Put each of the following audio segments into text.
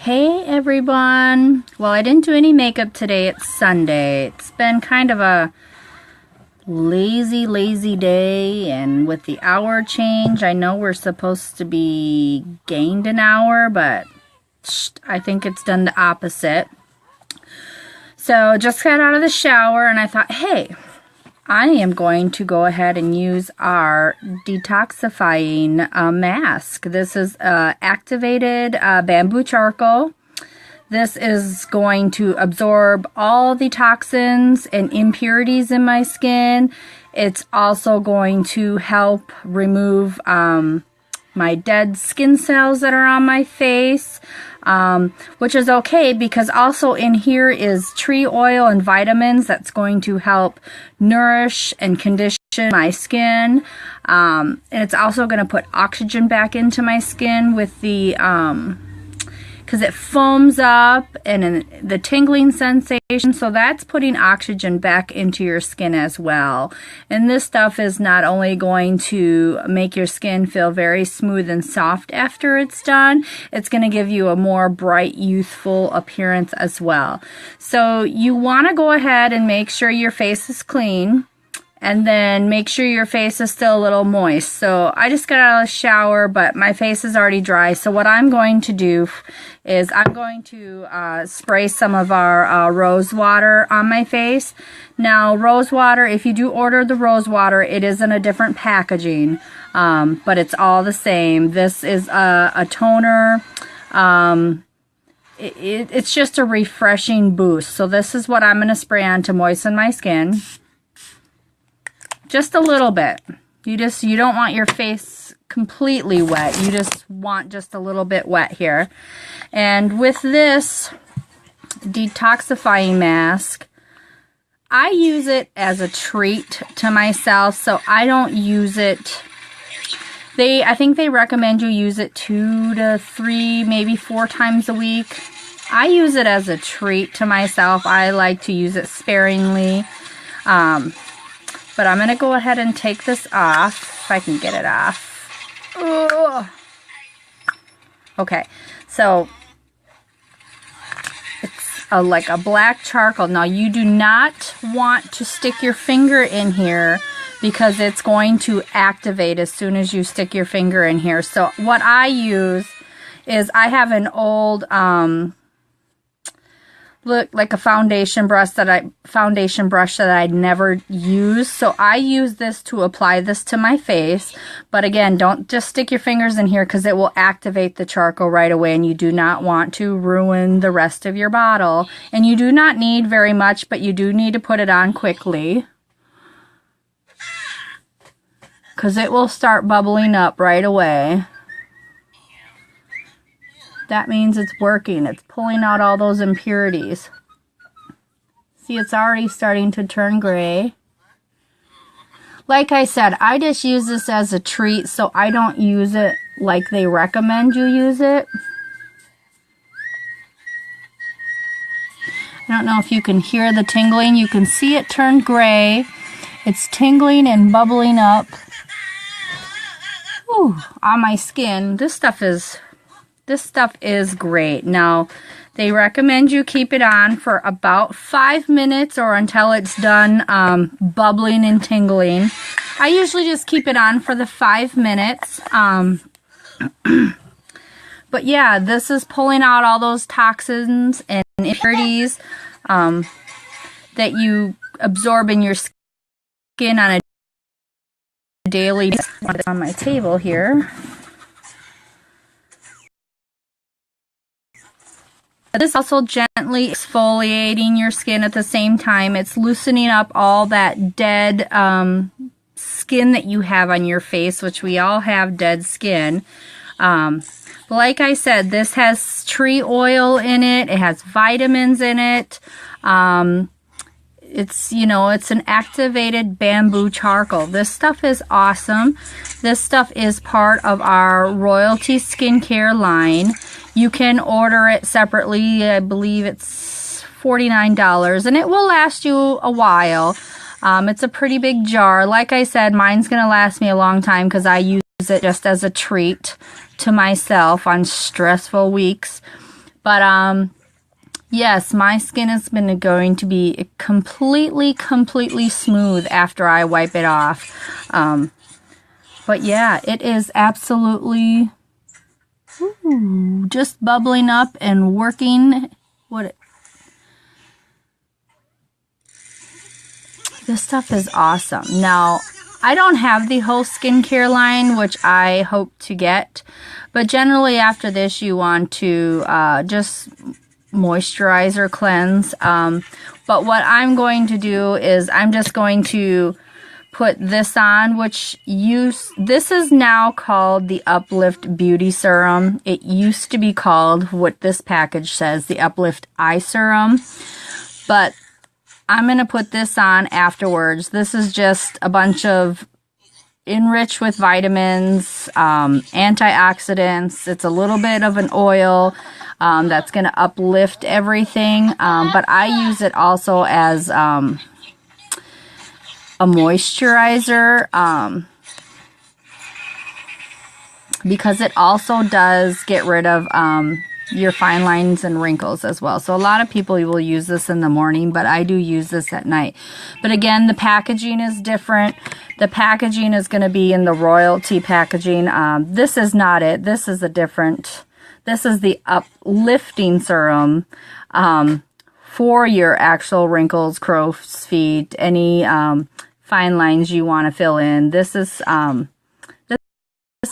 Hey everyone! Well, I didn't do any makeup today. It's Sunday. It's been kind of a lazy day, and with the hour change, I know we're supposed to be gained an hour, but I think it's done the opposite. So just got out of the shower and I thought, hey, I am going to go ahead and use our detoxifying mask. This is activated bamboo charcoal. This is going to absorb all the toxins and impurities in my skin. It's also going to help remove my dead skin cells that are on my face, which is okay because also in here is tree oil and vitamins that's going to help nourish and condition my skin. And it's also going to put oxygen back into my skin with the because it foams up and the tingling sensation, so that's putting oxygen back into your skin as well. And this stuff is not only going to make your skin feel very smooth and soft after it's done, it's going to give you a more bright, youthful appearance as well. So you want to go ahead and make sure your face is clean. And then make sure your face is still a little moist. So I just got out of the shower, but my face is already dry. So what I'm going to do is I'm going to spray some of our rose water on my face. Now, rose water, if you do order the rose water, it is in a different packaging, but it's all the same. This is a toner. It's just a refreshing boost. So this is what I'm going to spray on to moisten my skin. Just a little bit. You don't want your face completely wet. You just want just a little bit wet here. And with this detoxifying mask, I use it as a treat to myself, so I don't use it. I think they recommend you use it 2 to 3, maybe 4 times a week. I use it as a treat to myself. I like to use it sparingly. But I'm going to go ahead and take this off, if I can get it off. Ugh. Okay, so it's like a black charcoal. Now, you do not want to stick your finger in here because it's going to activate as soon as you stick your finger in here. So what I use is I have an old look like a foundation brush that I never use. So I use this to apply this to my face. But again, don't just stick your fingers in here because it will activate the charcoal right away, and you do not want to ruin the rest of your bottle. And you do not need very much, but you do need to put it on quickly because it will start bubbling up right away. That means it's working. It's pulling out all those impurities. See, it's already starting to turn gray. Like I said, I just use this as a treat, so I don't use it like they recommend you use it. I don't know if you can hear the tingling. You can see it turn gray. It's tingling and bubbling up. Ooh, on my skin. This stuff is great. Now, they recommend you keep it on for about 5 minutes or until it's done bubbling and tingling. I usually just keep it on for the 5 minutes. But yeah, this is pulling out all those toxins and impurities that you absorb in your skin on a daily basis. On my table here. This is also gently exfoliating your skin at the same time. It's loosening up all that dead skin that you have on your face, which we all have dead skin. Like I said, this has tree oil in it. It has vitamins in it. It's an activated bamboo charcoal. This stuff is awesome. This stuff is part of our Royalty Skincare line. You can order it separately. I believe it's $49, and it will last you a while. It's a pretty big jar. Like I said, mine's going to last me a long time because I use it just as a treat to myself on stressful weeks. But yes, my skin is going to be completely smooth after I wipe it off. But yeah, it is absolutely just bubbling up and working. This stuff is awesome. Now, I don't have the whole skincare line, which I hope to get. But generally after this, you want to just moisturize or cleanse. But what I'm going to do is I'm just going to put this on, this is now called the Uplift Beauty Serum. It used to be called, what this package says, the Uplift Eye Serum. But I'm going to put this on afterwards. This is just a bunch of enriched with vitamins, antioxidants. It's a little bit of an oil that's going to uplift everything. But I use it also as a moisturizer because it also does get rid of your fine lines and wrinkles as well. So a lot of people will use this in the morning, but I do use this at night. But again, the packaging is different. The packaging is going to be in the royalty packaging. This is not it. This is this is the uplifting serum for your actual wrinkles, crow's feet, any fine lines you want to fill in. This is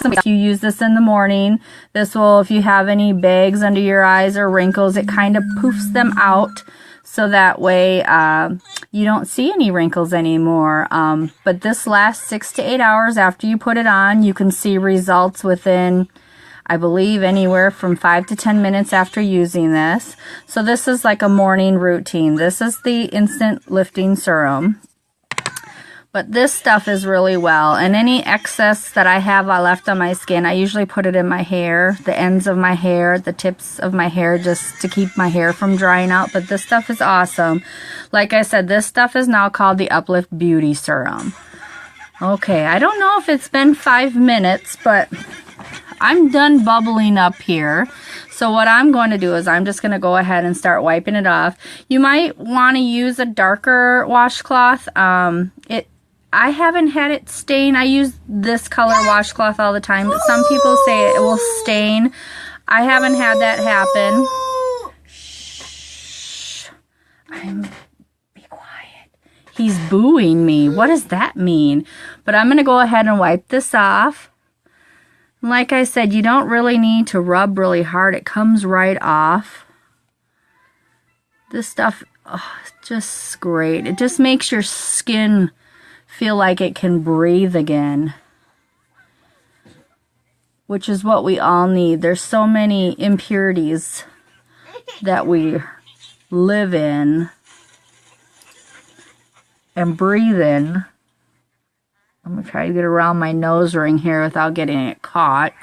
if you use this in the morning, this will, if you have any bags under your eyes or wrinkles, it kind of poofs them out, so that way you don't see any wrinkles anymore. But this lasts 6 to 8 hours after you put it on. You can see results within, I believe, anywhere from 5 to 10 minutes after using this. So this is like a morning routine. This is the Instant Lifting Serum. But this stuff is really well. And any excess that I have left on my skin, I usually put it in my hair, the ends of my hair, the tips of my hair, just to keep my hair from drying out. But this stuff is awesome. Like I said, this stuff is now called the Uplift Beauty Serum. Okay, I don't know if it's been 5 minutes, but I'm done bubbling up here. So what I'm going to do is I'm just going to go ahead and start wiping it off. You might want to use a darker washcloth. I haven't had it stain. I use this color washcloth all the time, but some people say it will stain. I haven't had that happen. Shh. Be quiet. He's booing me. What does that mean? But I'm going to go ahead and wipe this off. Like I said, you don't really need to rub really hard. It comes right off. This stuff, is just great. It just makes your skin feel like it can breathe again, which is what we all need. There's so many impurities that we live in and breathe in. I'm going to try to get around my nose ring here without getting it caught.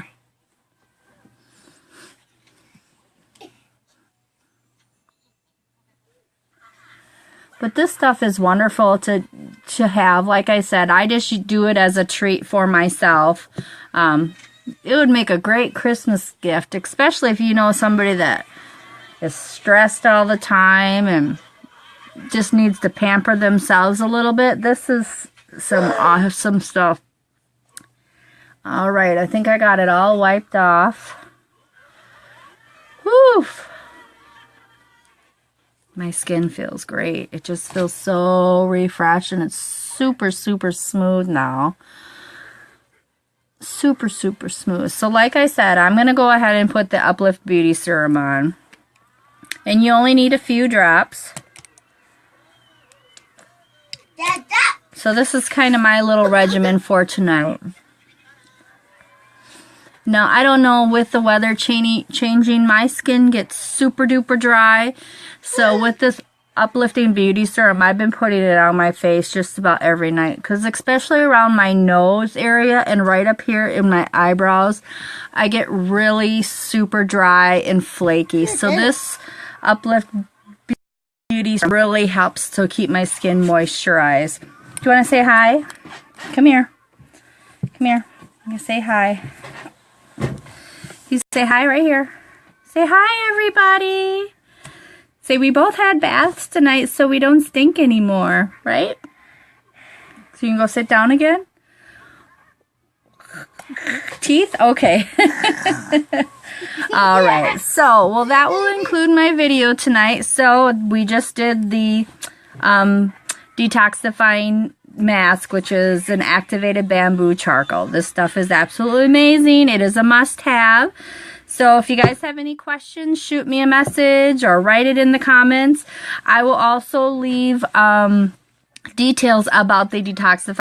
But this stuff is wonderful to have. Like I said, I just do it as a treat for myself. It would make a great Christmas gift, especially if you know somebody that is stressed all the time and just needs to pamper themselves a little bit. This is some awesome stuff. All right, I think I got it all wiped off. Whew. My skin feels great. It just feels so refreshed, and it's super smooth now. Super smooth. So like I said, I'm going to go ahead and put the Uplift Beauty Serum on. And you only need a few drops. So this is kind of my little regimen for tonight. Now, I don't know, with the weather changing, my skin gets super duper dry. So with this Uplifting Beauty Serum, I've been putting it on my face just about every night. Because especially around my nose area and right up here in my eyebrows, I get really super dry and flaky. So this Uplift Beauty Serum really helps to keep my skin moisturized. Do you want to say hi? Come here. Come here. I'm going to say hi. You say hi right here. Say hi, everybody. Say we both had baths tonight, so we don't stink anymore, right? So you can go sit down again. Teeth? Okay. All right. So, well, that will include my video tonight. So we just did the detoxifying mask, which is an activated bamboo charcoal. This stuff is absolutely amazing. It is a must-have. So if you guys have any questions, shoot me a message or write it in the comments. I will also leave details about the detoxifying